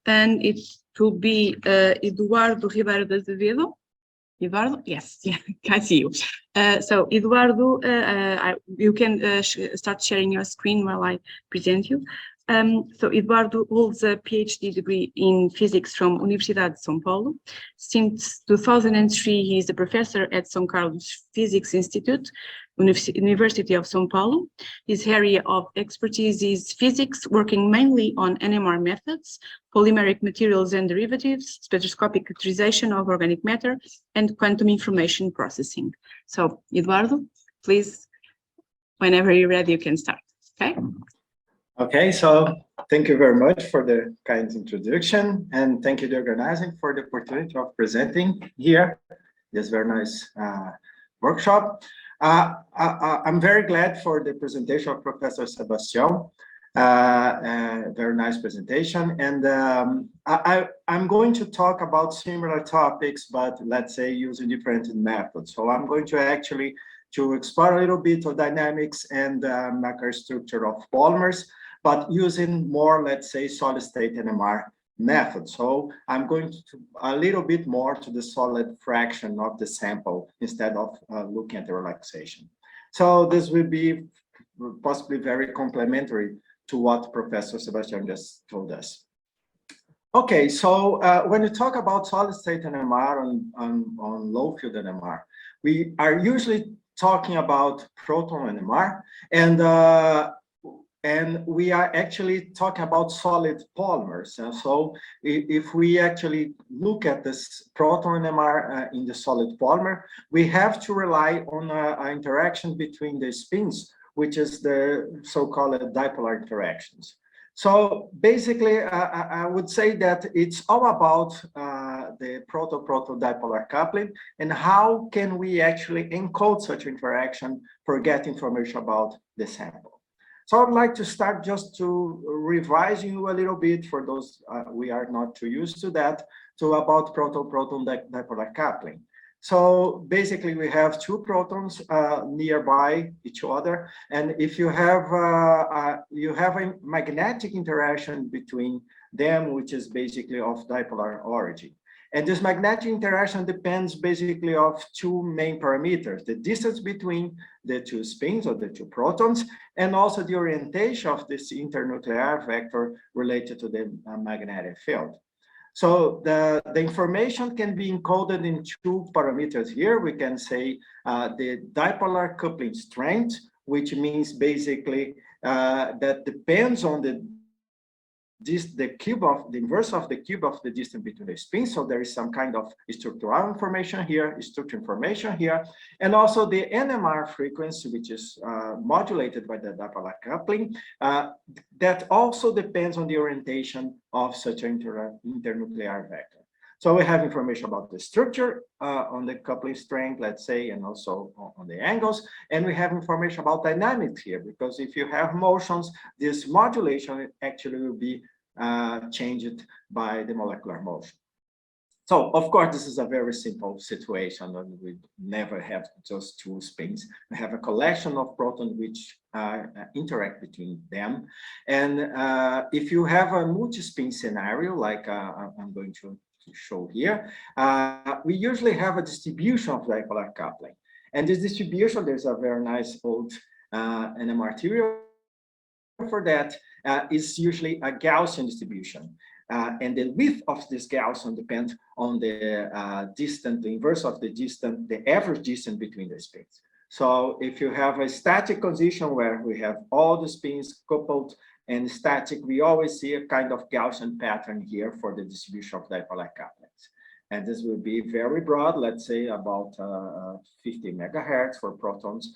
and it will be Eduardo Ribeiro de Azevêdo. Eduardo, yes, yeah, I see you. So Eduardo, you can start sharing your screen while I present you. So Eduardo holds a PhD degree in physics from Universidade de São Paulo. Since 2003, he is a professor at São Carlos Physics Institute, University of São Paulo. His area of expertise is physics, working mainly on NMR methods, polymeric materials and derivatives, spectroscopic characterization of organic matter, and quantum information processing. So Eduardo, please, whenever you're ready, you can start, okay? Okay, so thank you very much for the kind introduction, and thank you to organizing for the opportunity of presenting here this very nice workshop. I'm very glad for the presentation of Professor Sebastian. Very nice presentation, and I'm going to talk about similar topics, but let's say using different methods. So I'm going to actually explore a little bit of dynamics and microstructure of polymers, but using more, let's say, solid state NMR method. So I'm going to a little bit more to the solid fraction of the sample instead of looking at the relaxation. So this will be possibly very complementary to what Professor Sebastian just told us. Okay, so when you talk about solid state NMR on low field NMR, we are usually talking about Proton Nmr, and we are actually talking about solid polymers. And so if we actually look at this Proton Nmr in the solid polymer, we have to rely on an interaction between the spins, which is the so-called dipolar interactions. So basically, I would say that it's all about the Proto-Protodipolar Coupling and how can we actually encode such interaction for getting information about the sample. So I'd like to start just to revise you a little bit for those we are not too used to that, about proton-proton dipolar coupling. So basically we have two protons nearby each other, and if you have a magnetic interaction between them, which is basically of dipolar origin. And this magnetic interaction depends basically of two main parameters: the distance between the two spins or the two protons, and also the orientation of this internuclear vector related to the magnetic field. So the information can be encoded in two parameters here. We can say the dipolar coupling strength, which means basically that depends on the inverse of the cube of the distance between the spins. So there is some kind of structural information here, structure information here, and also the NMR frequency, which is modulated by the dipolar coupling, that also depends on the orientation of such an internuclear vector. So we have information about the structure on the coupling strength, let's say, and also on the angles. And we have information about dynamics here, because if you have motions, this modulation actually will be changed by the molecular motion. So, of course, this is a very simple situation, and we never have just two spins. We have a collection of protons which interact between them. And if you have a multi-spin scenario, like I'm going to show here, we usually have a distribution of dipolar coupling. And this distribution, there's a very nice old NMR theory for that, is usually a Gaussian distribution. And the width of this Gaussian depends on the distance, the inverse of the distance, the average distance between the spins. So if you have a static condition where we have all the spins coupled and static, we always see a kind of Gaussian pattern here for the distribution of dipolar couplings. And this will be very broad, let's say about 50 megahertz for protons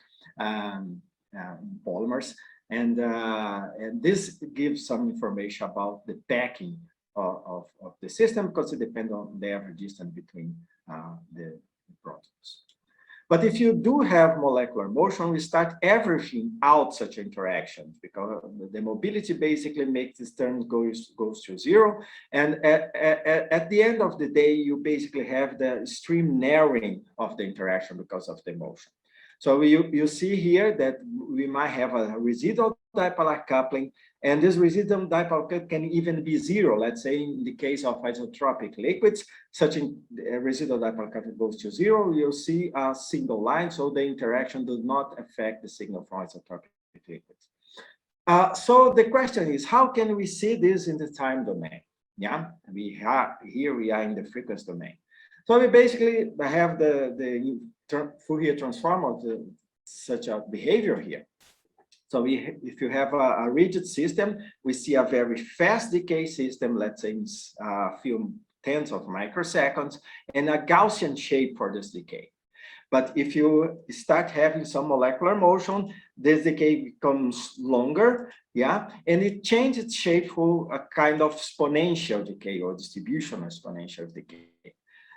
polymers. And this gives some information about the packing of the system, because it depends on the average distance between the protons. But if you do have molecular motion, we start averaging out such interactions, because the mobility basically makes this term goes to zero. And at the end of the day, you basically have the stream narrowing of the interaction because of the motion. So you see here that we might have a residual dipolar coupling, and this residual dipolar coupling can even be zero. Let's say in the case of isotropic liquids, such a residual dipolar coupling goes to zero, you'll see a single line, so the interaction does not affect the signal from isotropic liquids. So the question is, how can we see this in the time domain? Yeah, here we are in the frequency domain. So we basically have the Fourier transform of such a behavior here. So if you have a rigid system, we see a very fast decay system, let's say in a few tens of microseconds, and a Gaussian shape for this decay. But if you start having some molecular motion, this decay becomes longer, yeah, and it changes its shape for a kind of exponential decay or distribution exponential decay.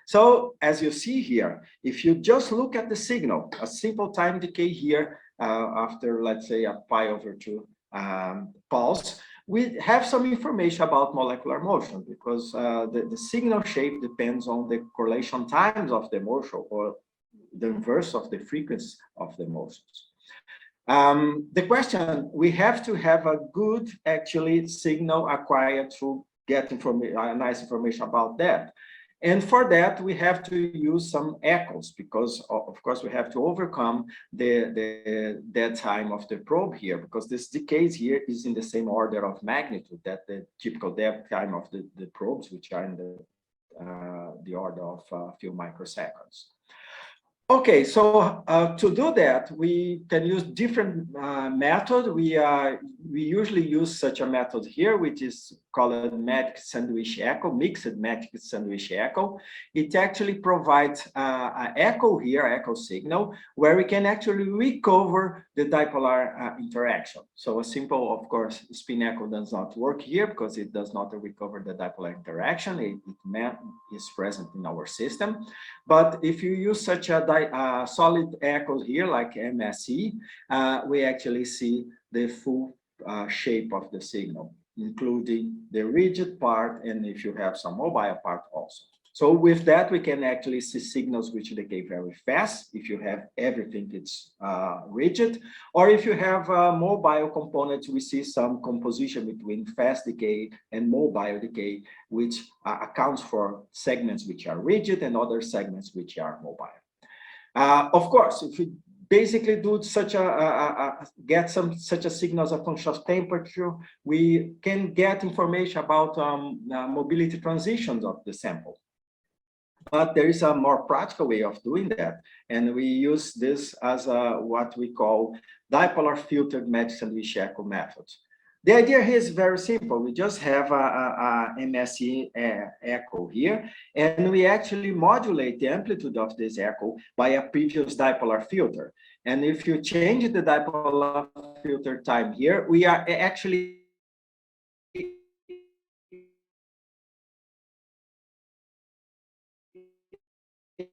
So as you see here, if you just look at the signal, a simple time decay here after, let's say, a pi/2 pulse, we have some information about molecular motion because the signal shape depends on the correlation times of the motion or the inverse of the frequency of the motions. The question, we have to have a good actually signal acquired to get nice information about that. And for that, we have to use some echoes because, of course, we have to overcome the dead time of the probe here because this decay here is in the same order of magnitude that the typical dead time of the probes, which are in the order of a few microseconds. Okay, so to do that, we can use different method. We usually use such a method here, which is called magic sandwich echo, mixed magic sandwich echo. It actually provides an echo here, echo signal, where we can actually recover the dipolar interaction. So a simple, of course, spin echo does not work here because it does not recover the dipolar interaction. It is present in our system. But if you use such a solid echo here, like MSE, we actually see the full shape of the signal, including the rigid part, and if you have some mobile part also. So with that, we can actually see signals which decay very fast if you have everything it's rigid, or if you have mobile components, we see some composition between fast decay and mobile decay, which accounts for segments which are rigid and other segments which are mobile. Of course, if we basically do such such a signal as a function of temperature, we can get information about mobility transitions of the sample. But there is a more practical way of doing that, and we use this as what we call dipolar filtered magic sandwich echo method. The idea here is very simple. We just have a MSE echo here, and we actually modulate the amplitude of this echo by a previous dipolar filter. And if you change the dipolar filter time here, we are actually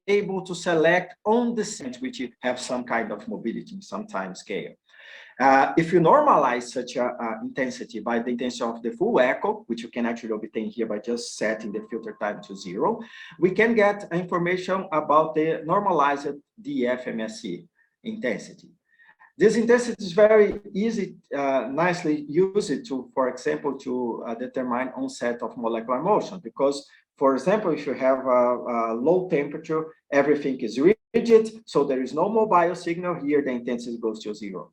able to select on the segments which have some kind of mobility in some time scale. If you normalize such a intensity by the intensity of the full echo, which you can actually obtain here by just setting the filter time to 0, we can get information about the normalized DFMSE intensity. This intensity is very easy, nicely used to, for example, to determine onset of molecular motion, because, for example, if you have a low temperature, everything is rigid, so there is no mobile signal here, the intensity goes to 0.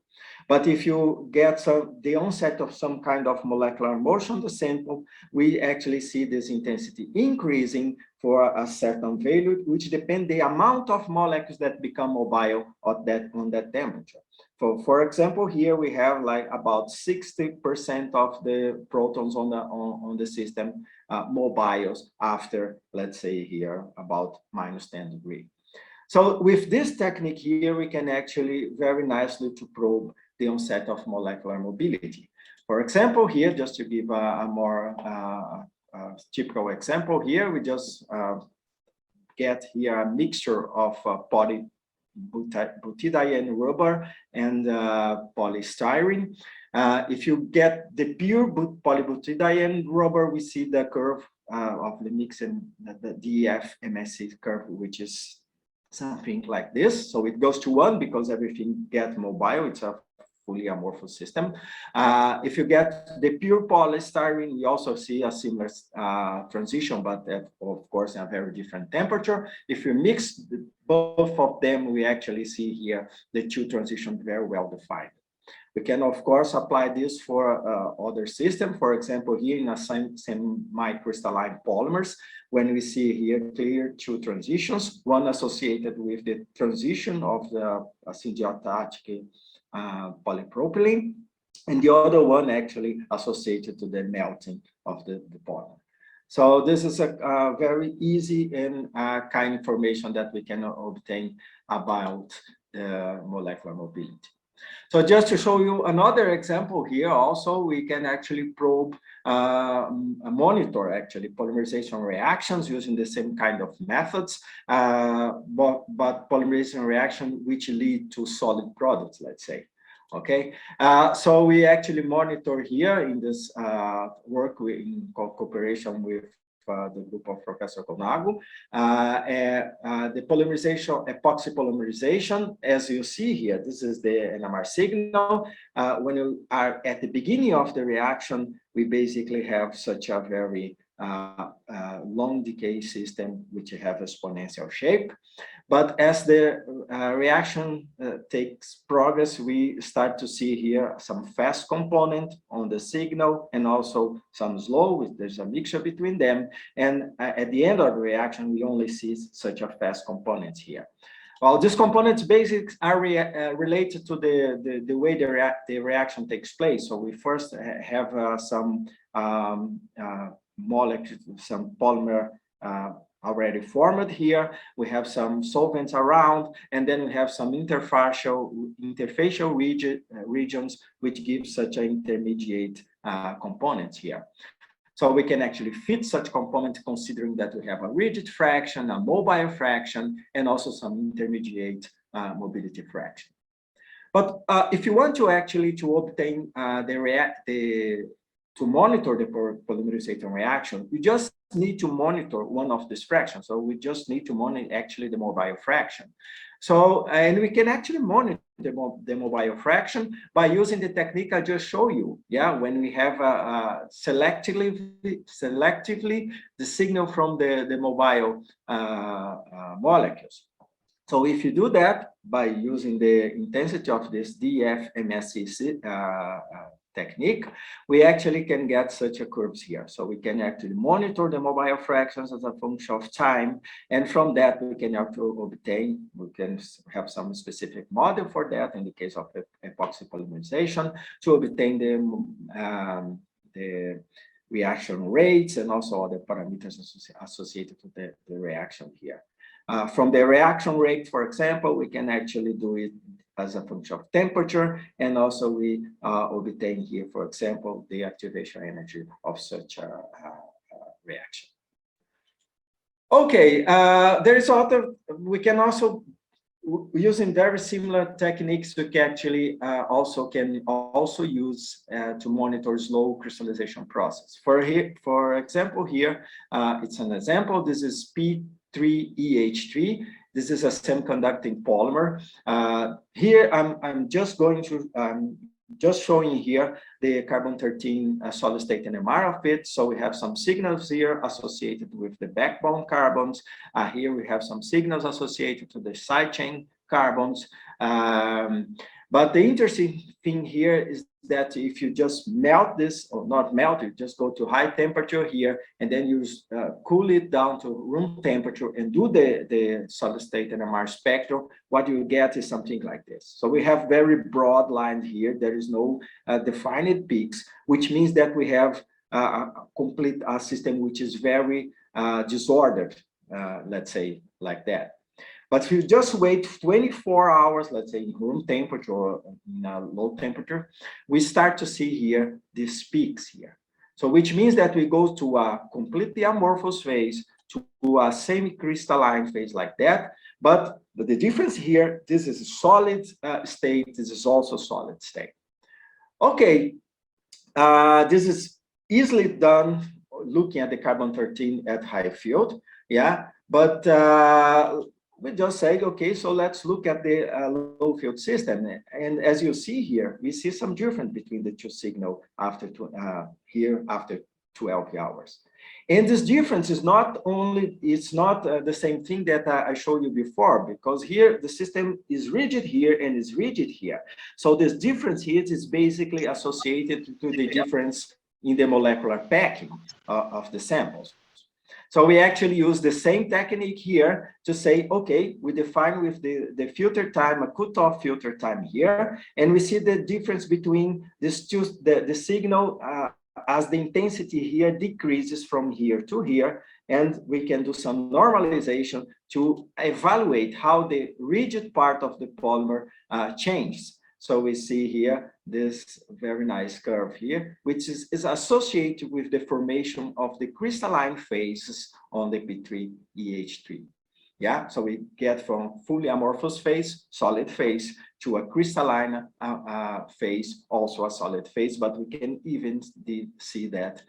But if you get the onset of some kind of molecular motion on the sample, we actually see this intensity increasing for a certain value, which depends the amount of molecules that become mobile on that temperature. For example, here we have like about 60% of the protons on the system mobiles after, let's say here, about -10 degrees. So with this technique here, we can actually very nicely to probe the onset of molecular mobility. For example, here, just to give a more typical example here, we just get here a mixture of polybutadiene rubber and polystyrene. If you get the pure polybutadiene rubber, we see the curve of the mix and the DFMSE curve, which is something like this. So it goes to 1 because everything gets mobile. It's a fully amorphous system. If you get the pure polystyrene, we also see a similar transition, but of course at a very different temperature. If you mix both of them, we actually see here the two transitions very well defined. We can, of course, apply this for other systems. For example, here in a semi-crystalline polymers, when we see here clear two transitions, one associated with the transition of the symbiotic polypropylene, and the other one actually associated to the melting of the polymer. So this is a very easy and kind of information that we can obtain about the molecular mobility. So just to show you another example here, also we can actually probe, monitor actually polymerization reactions using the same kind of methods, but polymerization reaction which lead to solid products, let's say. Okay, so we actually monitor here in this work in cooperation with the group of Professor Conago, the polymerization, epoxy polymerization, as you see here, this is the Nmr signal. When you are at the beginning of the reaction, we basically have such a very long decay system which have exponential shape. But as the reaction takes progress, we start to see here some fast component on the signal and also some slow. There's a mixture between them. And at the end of the reaction, we only see such a fast component here. Well, these components basics are related to the way the reaction takes place. So we first have some molecules, some polymer already formed here. We have some solvents around, and then we have some interfacial regions which give such an intermediate components here. So we can actually fit such components considering that we have a rigid fraction, a mobile fraction, and also some intermediate mobility fraction. But if you want to actually obtain to monitor the polymerization reaction, you just need to monitor one of these fractions. So we just need to monitor actually the mobile fraction. So, and we can actually monitor the mobile fraction by using the technique I just showed you. Yeah, when we have selectively the signal from the mobile molecules. So if you do that by using the intensity of this DFMSC technique, we actually can get such a curves here. So we can actually monitor the mobile fractions as a function of time, and from that we can actually obtain, we can have some specific model for that in the case of epoxy polymerization to obtain the reaction rates and also other parameters associated with the reaction here. From the reaction rate, for example, we can actually do it as a function of temperature, and also we obtain here, for example, the activation energy of such a reaction. Okay, there is other, we can also, using very similar techniques, we can actually also use to monitor slow crystallization process. For example, here, it's an example, this is P3EH3. This is a semiconducting polymer. Here, I'm just going to, just showing here the carbon-13 solid-state Nmr of it. So we have some signals here associated with the backbone carbons. Here we have some signals associated to the side chain carbons. But the interesting thing here is that if you just melt this, or not melt it, just go to high temperature here, and then you cool it down to room temperature and do the solid-state Nmr spectrum, what you get is something like this. So we have very broad lines here. There is no defined peaks, which means that we have a complete system which is very disordered, let's say like that. But if you just wait 24 hours, let's say in room temperature or in a low temperature, we start to see here these peaks here. So which means that we go to a completely amorphous phase to a semi-crystalline phase like that. But the difference here, this is a solid state, this is also solid state. Okay, this is easily done looking at the carbon-13 at high field, yeah, but we just say, okay, so let's look at the low field system. And as you see here, we see some difference between the two signals after here after 12 hours. And this difference is not only, it's not the same thing that I showed you before, because here the system is rigid here and is rigid here. So this difference here is basically associated to the difference in the molecular packing of the samples. So we actually use the same technique here to say, okay, we define with the filter time, a cutoff filter time here, and we see the difference between these two, the signal as the intensity here decreases from here to here, and we can do some normalization to evaluate how the rigid part of the polymer changes. So we see here this very nice curve here, which is associated with the formation of the crystalline phases on the P3EH3. Yeah, so we get from fully amorphous phase, solid phase, to a crystalline phase, also a solid phase, but we can even see that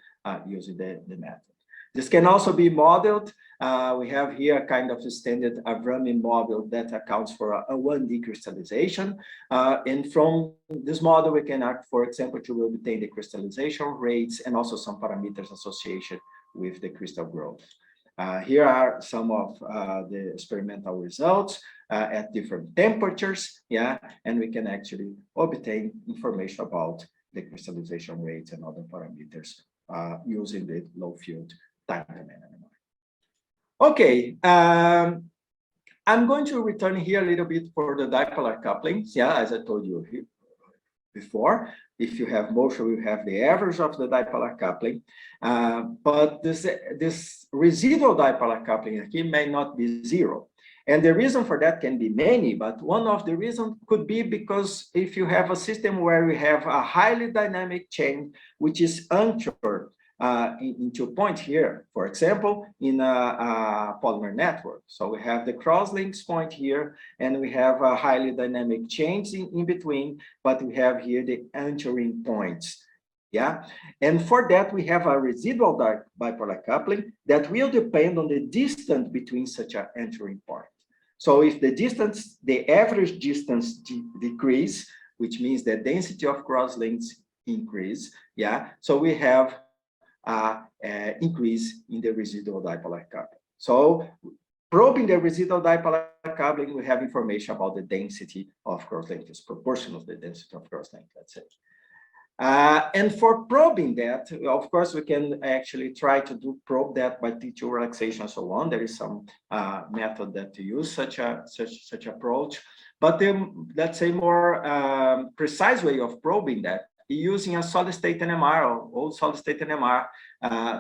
using the method. This can also be modeled. We have here a kind of a standard Avrami model that accounts for a 1D crystallization. And from this model, we can act, for example, to obtain the crystallization rates and also some parameters associated with the crystal growth. Here are some of the experimental results at different temperatures, yeah, and we can actually obtain information about the crystallization rates and other parameters using the low field time domain NMR. Okay, I'm going to return here a little bit for the dipolar couplings, yeah, as I told you before. If you have motion, you have the average of the dipolar coupling, but this residual dipolar coupling here may not be zero. And the reason for that can be many, but one of the reasons could be because if you have a system where we have a highly dynamic chain, which is anchored into a point here, for example, in a polymer network. So we have the cross-links point here, and we have a highly dynamic chains in between, but we have here the anchoring points. Yeah, and for that we have a residual bipolar coupling that will depend on the distance between such an anchoring point. So if the distance, the average distance decrease, which means the density of cross-links increase, yeah, so we have increase in the residual dipolar coupling. So probing the residual dipolar coupling, we have information about the density of cross-link, is proportional to the density of cross-link, let's say. And for probing that, of course, we can actually try to probe that by T2 relaxation and so on. There is some method that to use such approach, but the, let's say, more precise way of probing that using a solid-state Nmr, or old solid-state Nmr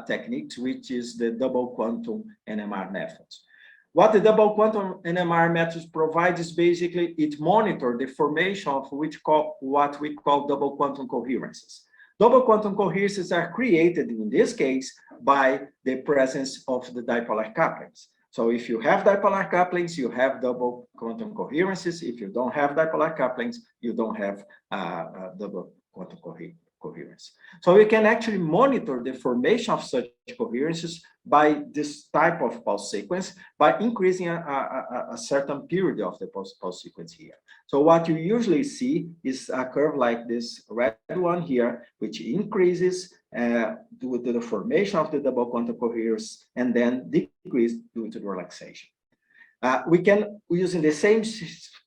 techniques, which is the double quantum Nmr methods. What the double quantum Nmr methods provide is basically it monitors the formation of what we call double quantum coherences. Double quantum coherences are created, in this case, by the presence of the dipolar couplings. So if you have dipolar couplings, you have double quantum coherences. If you don't have dipolar couplings, you don't have double quantum coherence. So we can actually monitor the formation of such coherences by this type of pulse sequence by increasing a certain period of the pulse sequence here. So what you usually see is a curve like this red one here, which increases due to the formation of the double quantum coherence and then decrease due to the relaxation. We can, using the same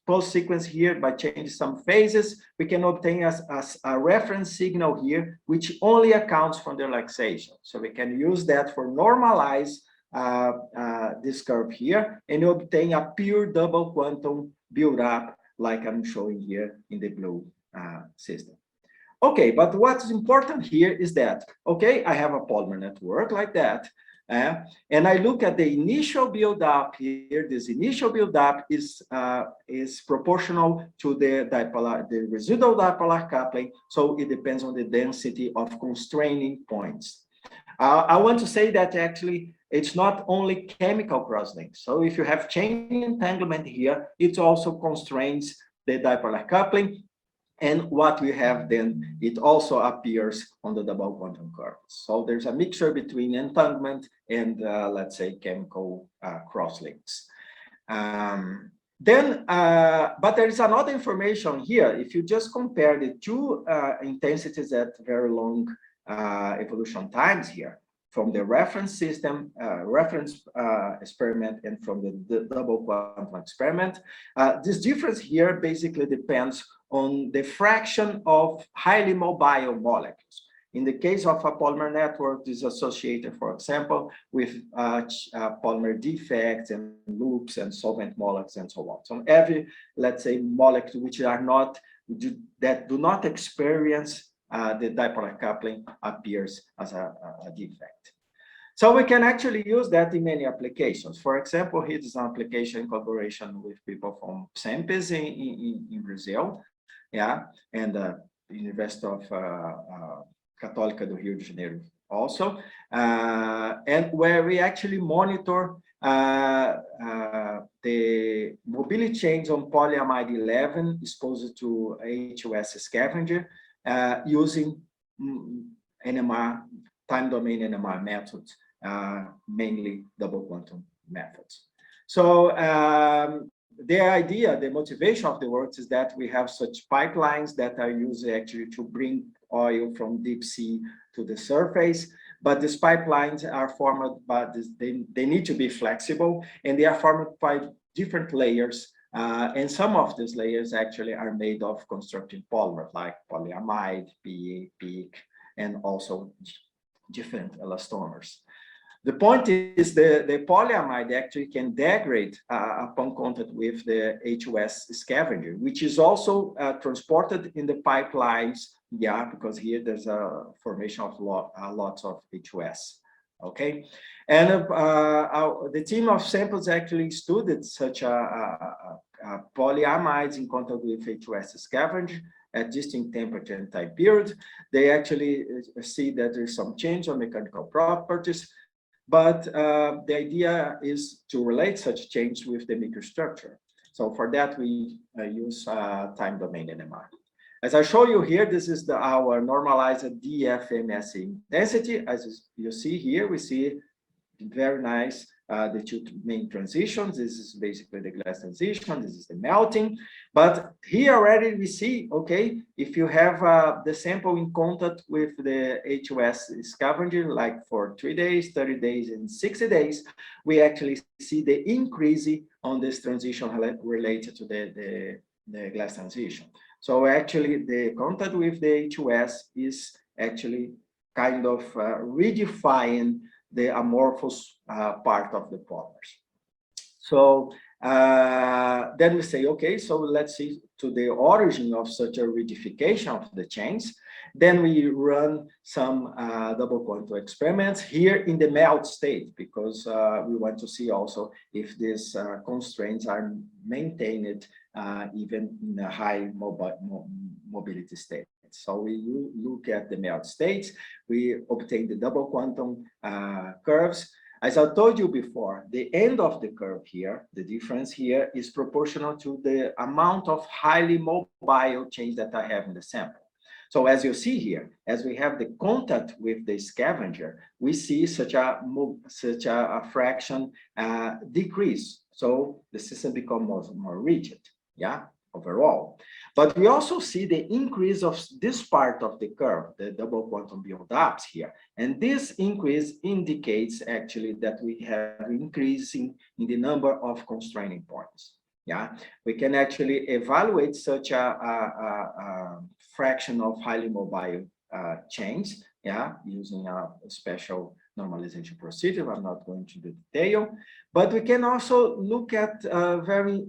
pulse sequence here by changing some phases, we can obtain a reference signal here, which only accounts for the relaxation. So we can use that for normalize this curve here and obtain a pure double quantum build-up like I'm showing here in the blue system. Okay, but what's important here is that, okay, I have a polymer network like that, and I look at the initial build-up here. This initial build-up is proportional to the residual dipolar coupling, so it depends on the density of constraining points. I want to say that actually it's not only chemical cross-links. So if you have chain entanglement here, it also constrains the dipolar coupling. And what we have then, it also appears on the double quantum curve. So there's a mixture between entanglement and, let's say, chemical crosslinks. But there is another information here. If you just compare the two intensities at very long evolution times here, from the reference system, experiment, and from the double quantum experiment, this difference here basically depends on the fraction of highly mobile molecules. In the case of a polymer network, this is associated, for example, with polymer defects and loops and solvent molecules and so on. So every, let's say, molecule which are not, that do not experience the dipolar coupling appears as a defect. So we can actually use that in many applications. For example, here is an application in collaboration with people from SEMPES in Brazil, yeah, and the University of Católica do Rio de Janeiro also, and where we actually monitor the mobility chains on polyamide 11 exposed to HUS scavenger using NMR, time domain NMR methods, mainly double quantum methods. So the idea, the motivation of the work is that we have such pipelines that are used actually to bring oil from deep sea to the surface, but these pipelines are formed by this, they need to be flexible, and they are formed by different layers, and some of these layers actually are made of constructing polymers like polyamide, PE, PEEK, and also different elastomers. The point is the polyamide actually can degrade upon contact with the HUS scavenger, which is also transported in the pipelines, yeah, because here there's a formation of lots of HUS, okay? And the team of samples actually studied such polyamides in contact with HUS scavenger at distinct temperature and time period. They actually see that there's some change on mechanical properties, but the idea is to relate such change with the microstructure. So for that, we use time domain NMR. As I show you here, this is our normalized DFMS intensity. As you see here, we see very nice the two main transitions. This is basically the glass transition. This is the melting. But here already we see, okay, if you have the sample in contact with the HUS scavenger, like for 3 days, 30 days, and 60 days, we actually see the increase on this transition related to the glass transition. So actually the contact with the HUS is actually kind of redefining the amorphous part of the polymers. So then we say, okay, so let's see to the origin of such a reedification of the chains. Then we run some double quantum experiments here in the melt state, because we want to see also if these constraints are maintained even in a high mobility state. So we look at the melt states, we obtain the double quantum curves. As I told you before, the end of the curve here, the difference here is proportional to the amount of highly mobile change that I have in the sample. So as you see here, as we have the contact with the scavenger, we see such a fraction decrease. So the system becomes more rigid, yeah, overall. But we also see the increase of this part of the curve, the double quantum build-ups here. And this increase indicates actually that we have increasing in the number of constraining points. Yeah, we can actually evaluate such a fraction of highly mobile chains, yeah, using a special normalization procedure. I'm not going to the detail, but we can also look at very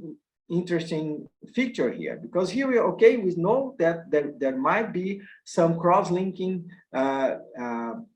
interesting feature here, because here we know that there might be some cross-linking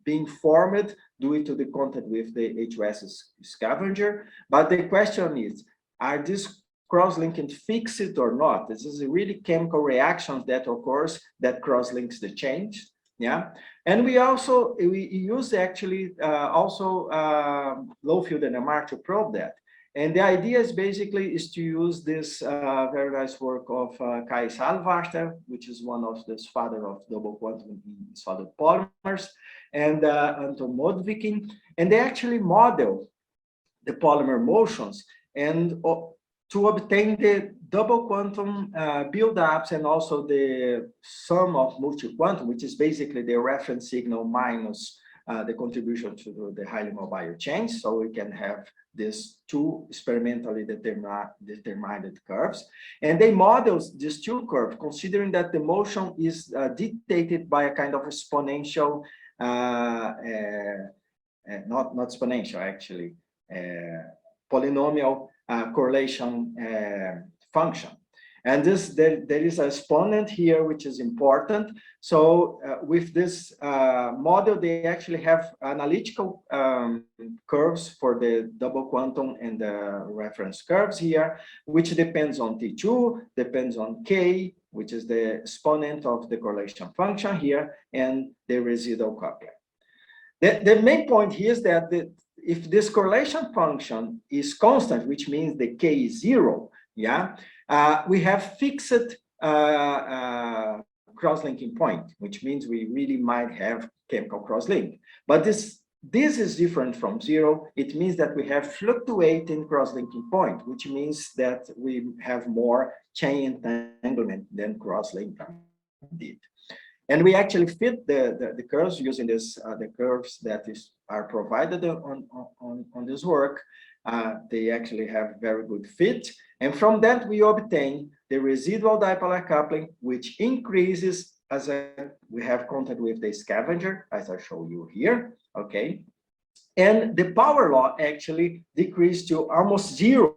being formed due to the contact with the HUS scavenger. But the question is, are these cross-linking fixed or not? This is a really chemical reaction that occurs that cross-links the chains. Yeah, and we use actually low field NMR to probe that. And the idea is basically to use this very nice work of Kai Salvaster, which is one of the father of double quantum in solid polymers, and Anton Modvikin, and they actually model the polymer motions and to obtain the double quantum buildups and also the sum of multi-quantum, which is basically the reference signal minus the contribution to the highly mobile change. So we can have these two experimentally determined curves. And they model these two curves, considering that the motion is dictated by a kind of exponential, not exponential actually, polynomial correlation function. And there is an exponent here, which is important. So with this model, they actually have analytical curves for the double quantum and the reference curves here, which depends on T2, depends on K, which is the exponent of the correlation function here, and the residual coupling. The main point here is that if this correlation function is constant, which means the K is 0, yeah, we have fixed cross-linking point, which means we really might have chemical cross-link. But this is different from 0. It means that we have fluctuating cross-linking point, which means that we have more chain entanglement than cross-linking did. And we actually fit the curves using this the curves that are provided on this work. They actually have very good fit. And from that, we obtain the residual dipolar coupling, which increases as we have contact with the scavenger, as I show you here, okay? And the power law actually decreased to almost 0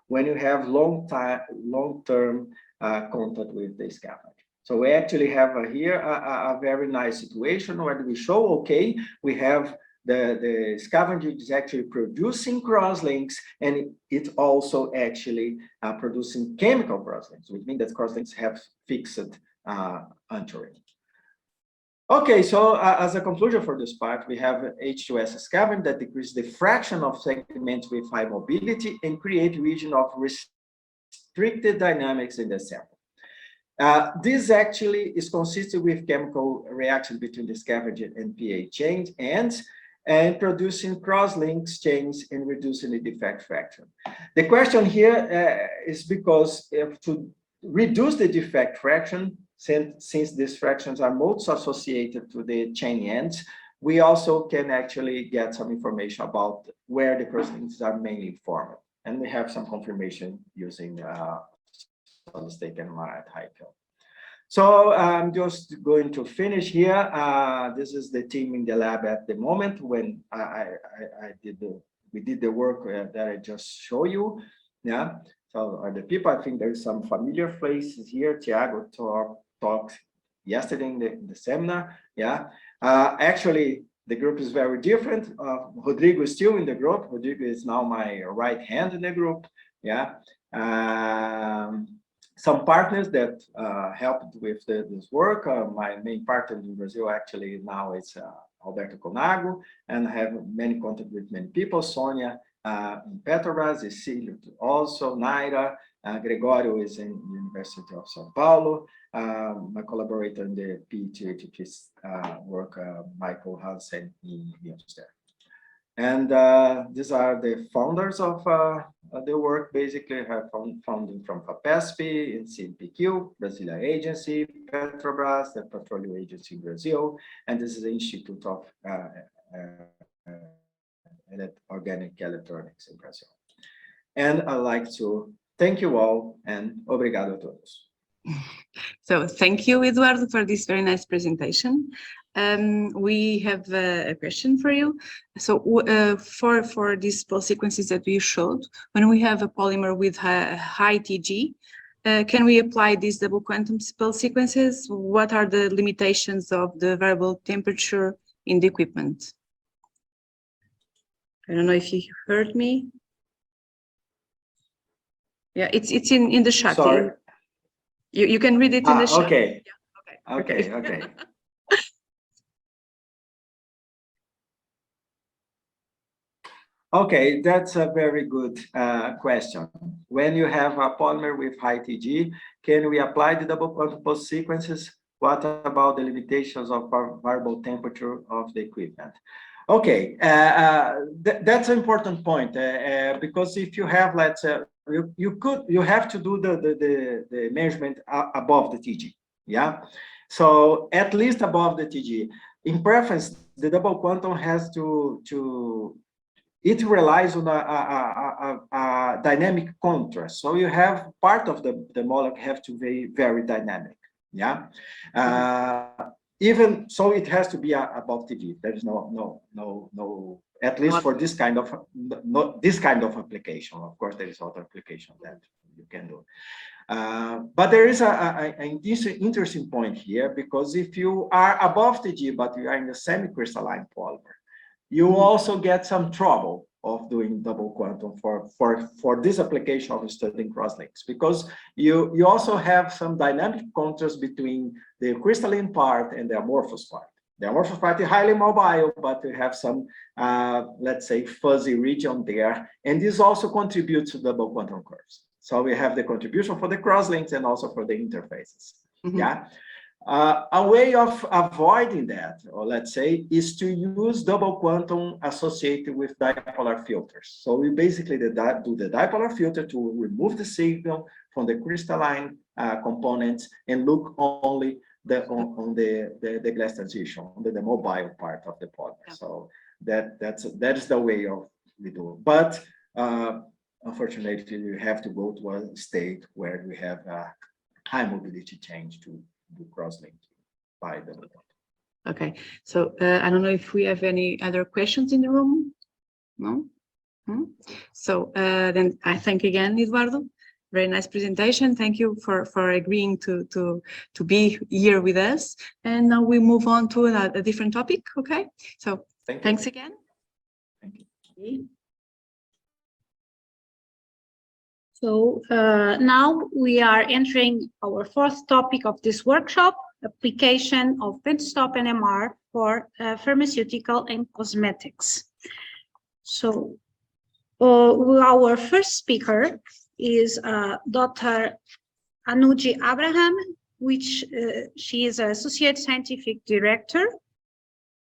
when you have long-term contact with the scavenger. So we actually have here a very nice situation where we show, okay, we have the scavenger is actually producing crosslinks, and it also actually producing chemical crosslinks, which means that crosslinks have fixed entering. Okay, so as a conclusion for this part, we have H2S scavenger that decreases the fraction of segments with high mobility and create region of restricted dynamics in the sample. This actually is consistent with chemical reaction between the scavenger and pH change and producing cross-links change and reducing the defect fraction. The question here is because to reduce the defect fraction, since these fractions are most associated to the chain ends, we also can actually get some information about where the cross-links are mainly formed. And we have some confirmation using State Nmr at high field. So I'm just going to finish here. This is the team in the lab at the moment when we did the work that I just showed you. Yeah. So are the people? I think there's some familiar faces here. Tiago talked yesterday in the seminar. Yeah. Actually, the group is very different. Rodrigo is still in the group. Rodrigo is now my right hand in the group. Yeah. Some partners that helped with this work. My main partner in Brazil actually now is Alberto Conago, and I have many contact with many people. Sonia in Petrobras, Cecilio also, Naira, Gregorio is in University of São Paulo. My collaborator in the PhD work, Michael Hansen in Amsterdam. And these are the founders of the work. Basically, I have founding from FAPESP, in CNPq, Brazilian Agency, Petrobras, the Petroleum Agency in Brazil, and this is the Institute of Organic Electronics in Brazil. And I'd like to thank you all, and obrigado a todos. So thank you, Eduardo, for this very nice presentation. We have a question for you. So for these Pol sequences that we showed, when we have a polymer with high TG, can we apply these double quantum Pol sequences? What are the limitations of the variable temperature in the equipment? I don't know if you heard me. Yeah, it's in the chat. Sorry. You can read it in the chat. Okay. Yeah, Okay. Okay, that's a very good question. When you have a polymer with high TG, can we apply the double quantum Pol sequences? What about the limitations of variable temperature of the equipment? Okay, that's an important point because if you have, let's say, you have to do the measurement above the TG. Yeah, so at least above the TG. In preference, the double quantum has to it relies on a dynamic contrast. So you have part of the molecule have to be very dynamic. Yeah. Even so, it has to be above TG. There is no, at least for this kind of application. Of course, there is other application that you can do. But there is an interesting point here, because if you are above TG, but you are in a semi-crystalline polymer, you also get some trouble of doing double quantum for this application of studying crosslinks, because you also have some dynamic contrast between the crystalline part and the amorphous part. The amorphous part is highly mobile, but you have some, let's say, fuzzy region there, and this also contributes to double quantum curves. So we have the contribution for the crosslinks and also for the interfaces. Yeah. A way of avoiding that, or let's say, is to use double quantum associated with dipolar filters. So we basically do the dipolar filter to remove the signal from the crystalline components and look only on the glass transition, on the mobile part of the polymer. Yeah. So that is the way of we do. But unfortunately, you have to go to a state where we have a high mobility change to do crosslink by the. Okay, so I don't know if we have any other questions in the room. No. So then I thank again Eduardo. Very nice presentation. Thank you for agreeing to be here with us. And now we move on to a different topic. Okay, so thanks again. Thank you. So now we are entering our fourth topic of this workshop, application of BENCHTOP Nmr for pharmaceutical and cosmetics. So our first speaker is Dr. Anuji Abraham, which she is Associate Scientific Director